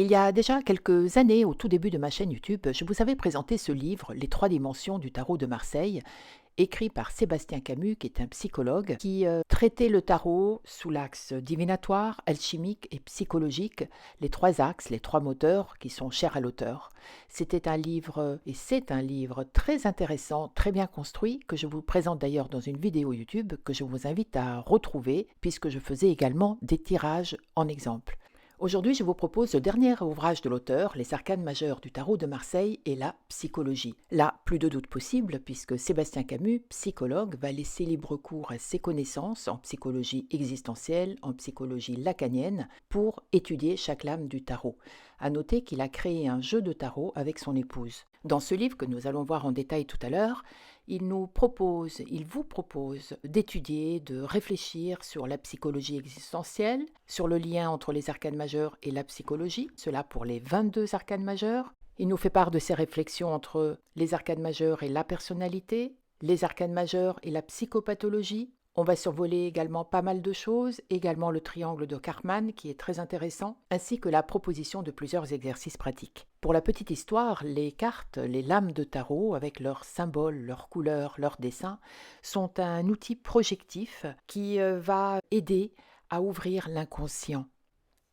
Il y a déjà quelques années, au tout début de ma chaîne YouTube, je vous avais présenté ce livre, Les trois dimensions du tarot de Marseille, écrit par Sébastien Camus, qui est un psychologue, qui traitait le tarot sous l'axe divinatoire, alchimique et psychologique, les trois axes, les trois moteurs qui sont chers à l'auteur. C'était un livre, et c'est un livre très intéressant, très bien construit, que je vous présente d'ailleurs dans une vidéo YouTube que je vous invite à retrouver, puisque je faisais également des tirages en exemple. Aujourd'hui, je vous propose le dernier ouvrage de l'auteur, Les arcanes majeures du tarot de Marseille et la psychologie. Là, plus de doute possible, puisque Sébastien Camus, psychologue, va laisser libre cours à ses connaissances en psychologie existentielle, en psychologie lacanienne, pour étudier chaque lame du tarot. À noter qu'il a créé un jeu de tarot avec son épouse. Dans ce livre que nous allons voir en détail tout à l'heure, il vous propose d'étudier, de réfléchir sur la psychologie existentielle, sur le lien entre les arcanes majeures et la psychologie, cela pour les 22 arcanes majeures. Il nous fait part de ses réflexions entre les arcanes majeures et la personnalité, les arcanes majeures et la psychopathologie. On va survoler également pas mal de choses, également le triangle de Karpman qui est très intéressant, ainsi que la proposition de plusieurs exercices pratiques. Pour la petite histoire, les cartes, les lames de tarot, avec leurs symboles, leurs couleurs, leurs dessins, sont un outil projectif qui va aider à ouvrir l'inconscient.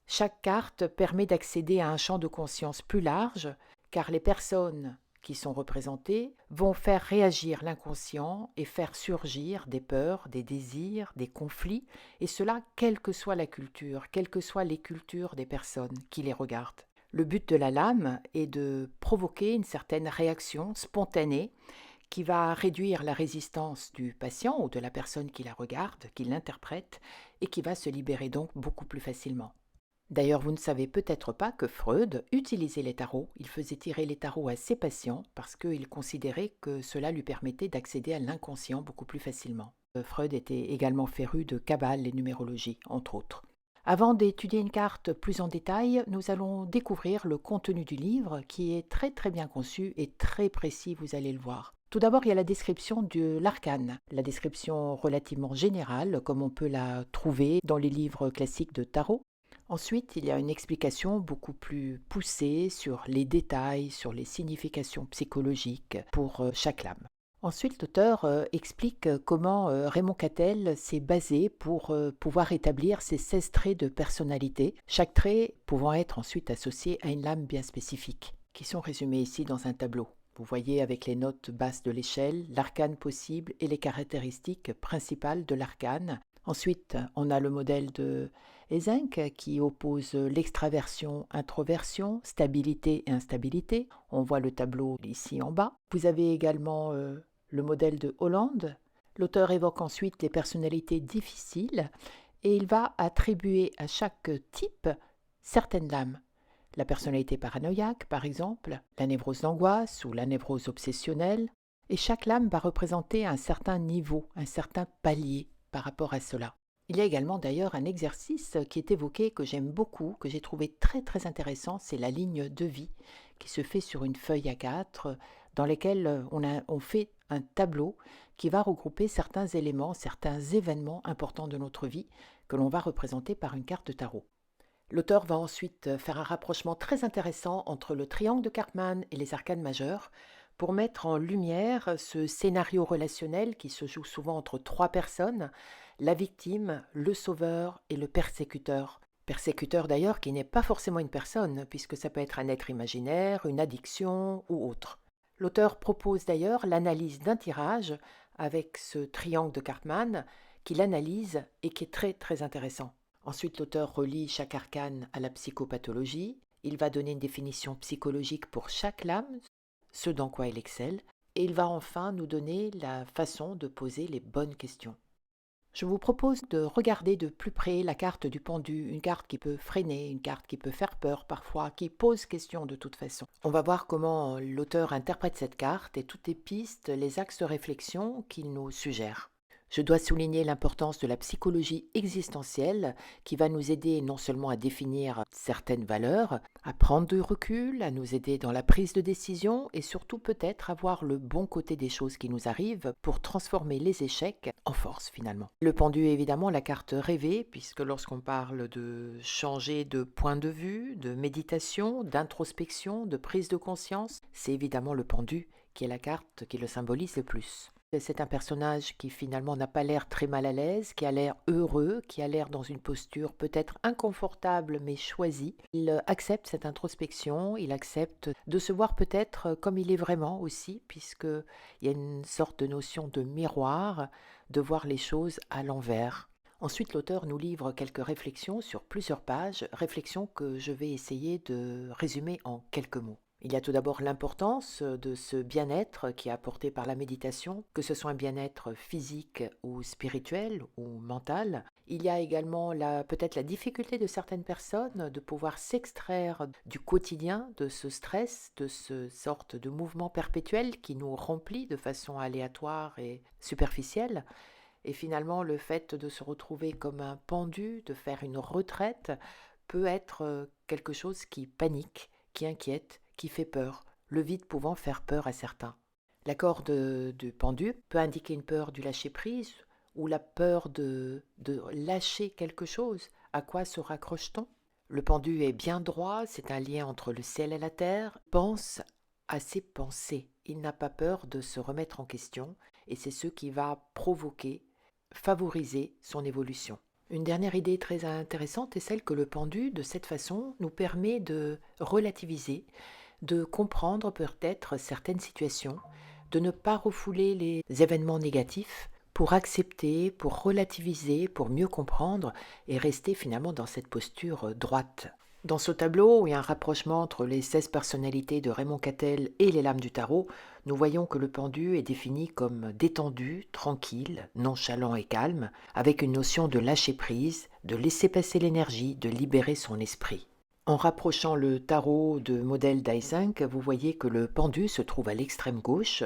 Chaque carte permet d'accéder à un champ de conscience plus large, car les personnes qui sont représentées vont faire réagir l'inconscient et faire surgir des peurs, des désirs, des conflits, et cela quelle que soit la culture, quelles que soient les cultures des personnes qui les regardent. Le but de la lame est de provoquer une certaine réaction spontanée qui va réduire la résistance du patient ou de la personne qui la regarde, qui l'interprète, et qui va se libérer donc beaucoup plus facilement. D'ailleurs, vous ne savez peut-être pas que Freud utilisait les tarots. Il faisait tirer les tarots à ses patients parce qu'il considérait que cela lui permettait d'accéder à l'inconscient beaucoup plus facilement. Freud était également féru de Kabbale et numérologie, entre autres. Avant d'étudier une carte plus en détail, nous allons découvrir le contenu du livre qui est très très bien conçu et très précis, vous allez le voir. Tout d'abord, il y a la description de l'arcane, la description relativement générale, comme on peut la trouver dans les livres classiques de tarot. Ensuite, il y a une explication beaucoup plus poussée sur les détails, sur les significations psychologiques pour chaque lame. Ensuite, l'auteur explique comment Raymond Cattell s'est basé pour pouvoir établir ces 16 traits de personnalité, chaque trait pouvant être ensuite associé à une lame bien spécifique, qui sont résumés ici dans un tableau. Vous voyez avec les notes basses de l'échelle, l'arcane possible et les caractéristiques principales de l'arcane. Ensuite, on a le modèle de Eysenck qui oppose l'extraversion, introversion, stabilité et instabilité. On voit le tableau ici en bas. Vous avez également le modèle de Hollande. L'auteur évoque ensuite les personnalités difficiles et il va attribuer à chaque type certaines lames. La personnalité paranoïaque, par exemple, la névrose d'angoisse ou la névrose obsessionnelle. Et chaque lame va représenter un certain niveau, un certain palier par rapport à cela. Il y a également d'ailleurs un exercice qui est évoqué, que j'aime beaucoup, que j'ai trouvé très très intéressant, c'est la ligne de vie qui se fait sur une feuille A4 dans laquelle on fait un tableau qui va regrouper certains éléments, certains événements importants de notre vie que l'on va représenter par une carte de tarot. L'auteur va ensuite faire un rapprochement très intéressant entre le triangle de Karpman et les arcanes majeures pour mettre en lumière ce scénario relationnel qui se joue souvent entre trois personnes, la victime, le sauveur et le persécuteur. Persécuteur d'ailleurs qui n'est pas forcément une personne, puisque ça peut être un être imaginaire, une addiction ou autre. L'auteur propose d'ailleurs l'analyse d'un tirage avec ce triangle de Karpman qu'il analyse et qui est très très intéressant. Ensuite, l'auteur relie chaque arcane à la psychopathologie. Il va donner une définition psychologique pour chaque lame, ce dans quoi il excelle, et il va enfin nous donner la façon de poser les bonnes questions. Je vous propose de regarder de plus près la carte du pendu, une carte qui peut freiner, une carte qui peut faire peur parfois, qui pose question de toute façon. On va voir comment l'auteur interprète cette carte et toutes les pistes, les axes de réflexion qu'il nous suggère. Je dois souligner l'importance de la psychologie existentielle qui va nous aider non seulement à définir certaines valeurs, à prendre du recul, à nous aider dans la prise de décision et surtout peut-être à voir le bon côté des choses qui nous arrivent pour transformer les échecs en force finalement. Le pendu est évidemment la carte rêvée puisque lorsqu'on parle de changer de point de vue, de méditation, d'introspection, de prise de conscience, c'est évidemment le pendu qui est la carte qui le symbolise le plus. C'est un personnage qui finalement n'a pas l'air très mal à l'aise, qui a l'air heureux, qui a l'air dans une posture peut-être inconfortable mais choisie. Il accepte cette introspection, il accepte de se voir peut-être comme il est vraiment aussi, puisqu'il y a une sorte de notion de miroir, de voir les choses à l'envers. Ensuite, l'auteur nous livre quelques réflexions sur plusieurs pages, réflexions que je vais essayer de résumer en quelques mots. Il y a tout d'abord l'importance de ce bien-être qui est apporté par la méditation, que ce soit un bien-être physique ou spirituel ou mental. Il y a également peut-être la difficulté de certaines personnes de pouvoir s'extraire du quotidien, de ce stress, de ce sorte de mouvement perpétuel qui nous remplit de façon aléatoire et superficielle. Et finalement, le fait de se retrouver comme un pendu, de faire une retraite, peut être quelque chose qui panique, qui inquiète, qui fait peur, le vide pouvant faire peur à certains. La corde du pendu peut indiquer une peur du lâcher-prise ou la peur de lâcher quelque chose. À quoi se raccroche-t-on? Le pendu est bien droit, c'est un lien entre le ciel et la terre. Pense à ses pensées. Il n'a pas peur de se remettre en question et c'est ce qui va provoquer, favoriser son évolution. Une dernière idée très intéressante est celle que le pendu, de cette façon, nous permet de relativiser, de comprendre peut-être certaines situations, de ne pas refouler les événements négatifs pour accepter, pour relativiser, pour mieux comprendre et rester finalement dans cette posture droite. Dans ce tableau, où il y a un rapprochement entre les 16 personnalités de Raymond Quattel et les lames du tarot, nous voyons que le pendu est défini comme détendu, tranquille, nonchalant et calme, avec une notion de lâcher-prise, de laisser passer l'énergie, de libérer son esprit. En rapprochant le tarot de modèle d'Eysenck, vous voyez que le pendu se trouve à l'extrême gauche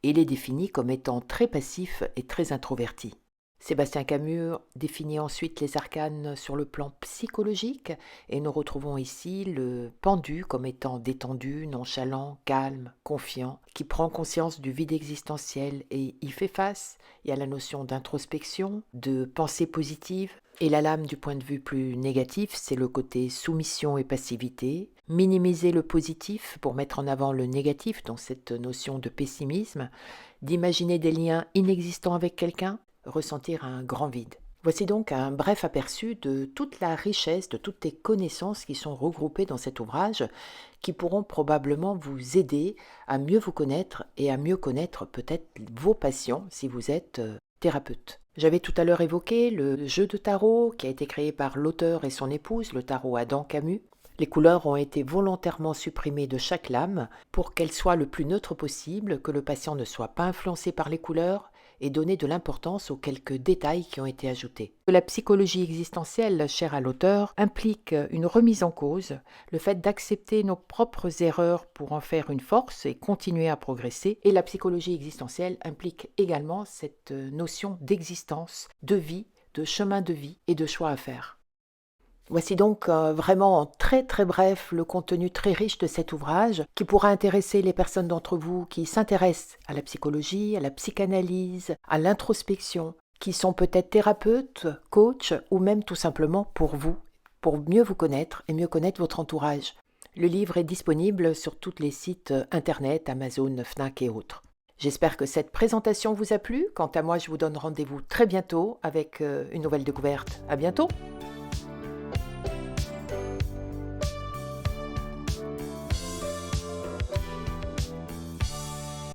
et il est défini comme étant très passif et très introverti. Sébastien Camus définit ensuite les arcanes sur le plan psychologique et nous retrouvons ici le pendu comme étant détendu, nonchalant, calme, confiant, qui prend conscience du vide existentiel et y fait face. Il y a la notion d'introspection, de pensée positive. Et la lame du point de vue plus négatif, c'est le côté soumission et passivité, minimiser le positif pour mettre en avant le négatif, dans cette notion de pessimisme, d'imaginer des liens inexistants avec quelqu'un, ressentir un grand vide. Voici donc un bref aperçu de toute la richesse, de toutes les connaissances qui sont regroupées dans cet ouvrage, qui pourront probablement vous aider à mieux vous connaître et à mieux connaître peut-être vos patients si vous êtes thérapeute. J'avais tout à l'heure évoqué le jeu de tarot qui a été créé par l'auteur et son épouse, le tarot Adam Camus. Les couleurs ont été volontairement supprimées de chaque lame pour qu'elles soient le plus neutres possible, que le patient ne soit pas influencé par les couleurs et donner de l'importance aux quelques détails qui ont été ajoutés. La psychologie existentielle, chère à l'auteur, implique une remise en cause, le fait d'accepter nos propres erreurs pour en faire une force et continuer à progresser. Et la psychologie existentielle implique également cette notion d'existence, de vie, de chemin de vie et de choix à faire. Voici donc vraiment en très très bref le contenu très riche de cet ouvrage qui pourra intéresser les personnes d'entre vous qui s'intéressent à la psychologie, à la psychanalyse, à l'introspection, qui sont peut-être thérapeutes, coachs ou même tout simplement pour vous, pour mieux vous connaître et mieux connaître votre entourage. Le livre est disponible sur tous les sites internet, Amazon, Fnac et autres. J'espère que cette présentation vous a plu. Quant à moi, je vous donne rendez-vous très bientôt avec une nouvelle découverte. À bientôt!